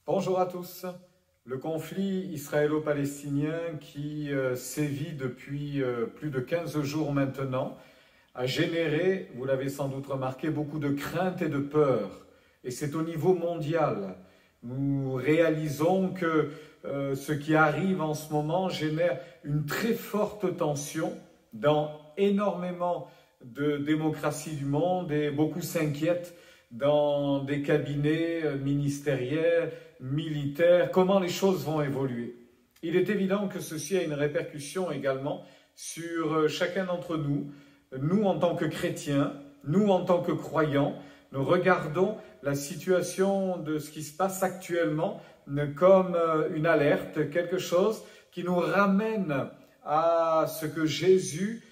Bonjour à tous. Le conflit israélo-palestinien qui sévit depuis plus de 15 jours maintenant a généré, vous l'avez sans doute remarqué, beaucoup de crainte et de peur. Et c'est au niveau mondial. Nous réalisons que ce qui arrive en ce moment génère une très forte tension dans énormément de démocraties du monde et beaucoup s'inquiètent dans des cabinets ministériels, militaires, comment les choses vont évoluer. Il est évident que ceci a une répercussion également sur chacun d'entre nous. Nous, en tant que chrétiens, nous, en tant que croyants, nous regardons la situation de ce qui se passe actuellement comme une alerte, quelque chose qui nous ramène à ce que Jésus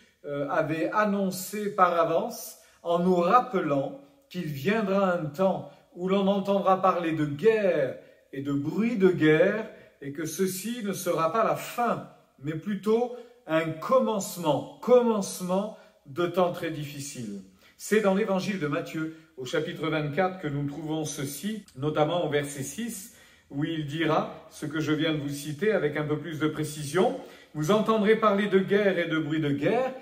avait annoncé par avance en nous rappelant qu'il viendra un temps où l'on entendra parler de guerre et de bruit de guerre et que ceci ne sera pas la fin, mais plutôt un commencement de temps très difficiles. C'est dans l'évangile de Matthieu, au chapitre 24, que nous trouvons ceci, notamment au verset 6, où il dira ce que je viens de vous citer avec un peu plus de précision. « Vous entendrez parler de guerre et de bruit de guerre,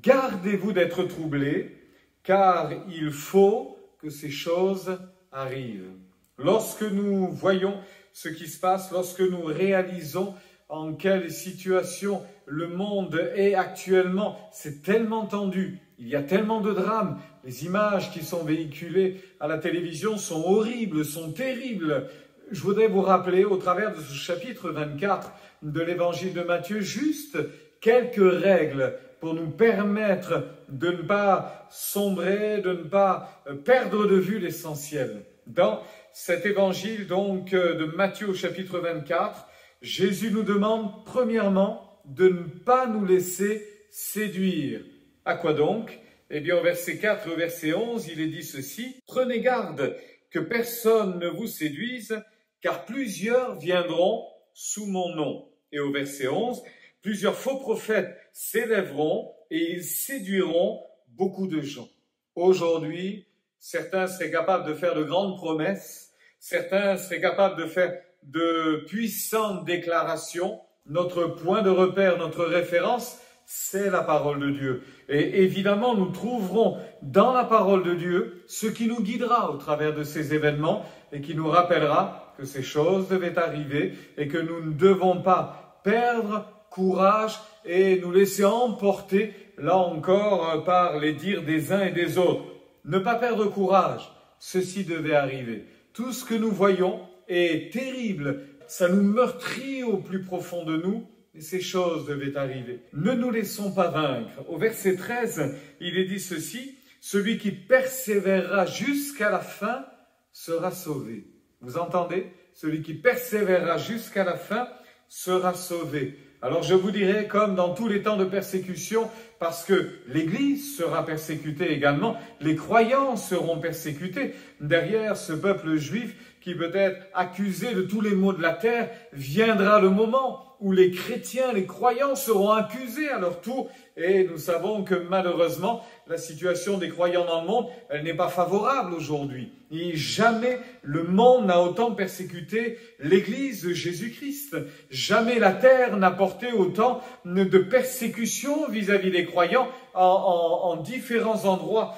gardez-vous d'être troublés, car il faut que ces choses arrivent. » Lorsque nous voyons ce qui se passe, lorsque nous réalisons en quelle situation le monde est actuellement, c'est tellement tendu, il y a tellement de drames, les images qui sont véhiculées à la télévision sont horribles, sont terribles. Je voudrais vous rappeler au travers de ce chapitre 24 de l'évangile de Matthieu juste quelques règles pour nous permettre de ne pas sombrer, de ne pas perdre de vue l'essentiel. Dans cet évangile donc de Matthieu au chapitre 24, Jésus nous demande premièrement de ne pas nous laisser séduire. À quoi donc? Eh bien au verset 4 et au verset 11, il est dit ceci: « Prenez garde que personne ne vous séduise, car plusieurs viendront sous mon nom. » Et au verset 11, « Plusieurs faux prophètes s'élèveront et ils séduiront beaucoup de gens. » Aujourd'hui, certains seraient capables de faire de grandes promesses, certains seraient capables de faire de puissantes déclarations. Notre point de repère, notre référence, c'est la parole de Dieu. Et évidemment, nous trouverons dans la parole de Dieu ce qui nous guidera au travers de ces événements et qui nous rappellera que ces choses devaient arriver et que nous ne devons pas perdre courage et nous laisser emporter, là encore, par les dires des uns et des autres. Ne pas perdre courage, ceci devait arriver. Tout ce que nous voyons est terrible, ça nous meurtrit au plus profond de nous, et ces choses devaient arriver. Ne nous laissons pas vaincre. Au verset 13, il est dit ceci: « Celui qui persévérera jusqu'à la fin sera sauvé. » Vous entendez? Celui qui persévérera jusqu'à la fin sera sauvé. Alors je vous dirais, comme dans tous les temps de persécution, parce que l'Église sera persécutée également, les croyants seront persécutés. Derrière ce peuple juif qui peut être accusé de tous les maux de la terre, viendra le moment où les chrétiens, les croyants seront accusés à leur tour. Et nous savons que malheureusement, la situation des croyants dans le monde, elle n'est pas favorable aujourd'hui. Et jamais le monde n'a autant persécuté l'Église de Jésus-Christ. Jamais la terre n'a porté autant de persécutions vis-à-vis des croyants en différents endroits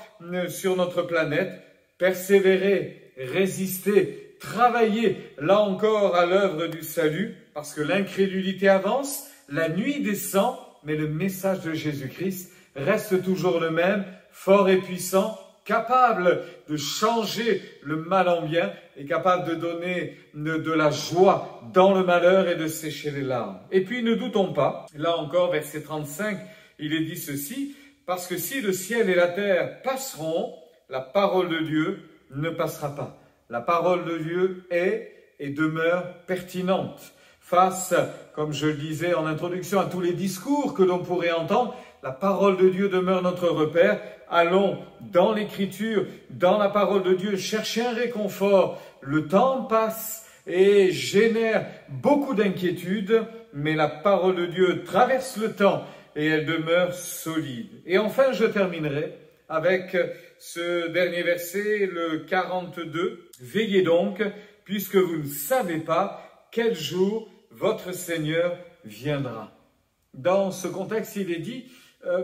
sur notre planète. Persévérer, résister, travailler, là encore, à l'œuvre du salut, parce que l'incrédulité avance, la nuit descend, mais le message de Jésus-Christ reste toujours le même, fort et puissant, capable de changer le mal en bien et capable de donner de la joie dans le malheur et de sécher les larmes. Et puis ne doutons pas, là encore, verset 35, il est dit ceci: « Parce que si le ciel et la terre passeront, la parole de Dieu ne passera pas. » La parole de Dieu est et demeure pertinente. Face, comme je le disais en introduction, à tous les discours que l'on pourrait entendre, la parole de Dieu demeure notre repère. Allons dans l'Écriture, dans la parole de Dieu, chercher un réconfort. Le temps passe et génère beaucoup d'inquiétudes, mais la parole de Dieu traverse le temps et elle demeure solide. Et enfin, je terminerai avec ce dernier verset, le 42. « Veillez donc, puisque vous ne savez pas quel jour votre Seigneur viendra. Dans ce contexte, il est dit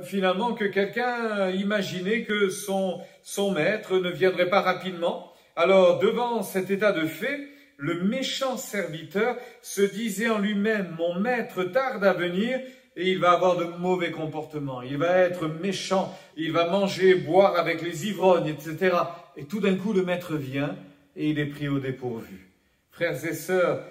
finalement que quelqu'un imaginait que son maître ne viendrait pas rapidement. Alors, devant cet état de fait, le méchant serviteur se disait en lui-même, mon maître tarde à venir et il va avoir de mauvais comportements, il va être méchant, il va manger, boire avec les ivrognes, etc. Et tout d'un coup, le maître vient et il est pris au dépourvu. Frères et sœurs,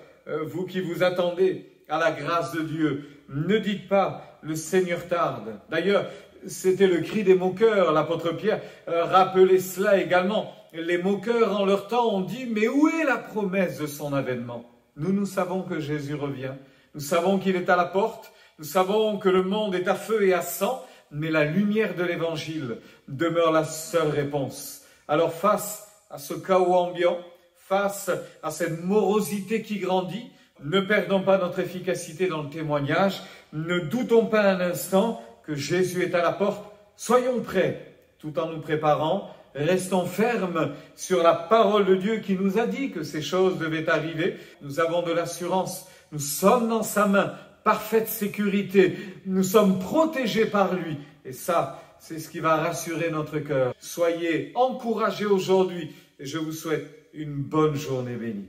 vous qui vous attendez à la grâce de Dieu, ne dites pas, le Seigneur tarde. D'ailleurs, c'était le cri des moqueurs, l'apôtre Pierre rappelait cela également. Les moqueurs en leur temps ont dit, mais où est la promesse de son avènement? Nous savons que Jésus revient, nous savons qu'il est à la porte, nous savons que le monde est à feu et à sang, mais la lumière de l'Évangile demeure la seule réponse. Alors face à ce chaos ambiant, face à cette morosité qui grandit, ne perdons pas notre efficacité dans le témoignage, ne doutons pas un instant que Jésus est à la porte, soyons prêts tout en nous préparant, restons fermes sur la parole de Dieu qui nous a dit que ces choses devaient arriver. Nous avons de l'assurance, nous sommes dans sa main, parfaite sécurité, nous sommes protégés par lui. Et ça, c'est ce qui va rassurer notre cœur. Soyez encouragés aujourd'hui et je vous souhaite une bonne journée bénie.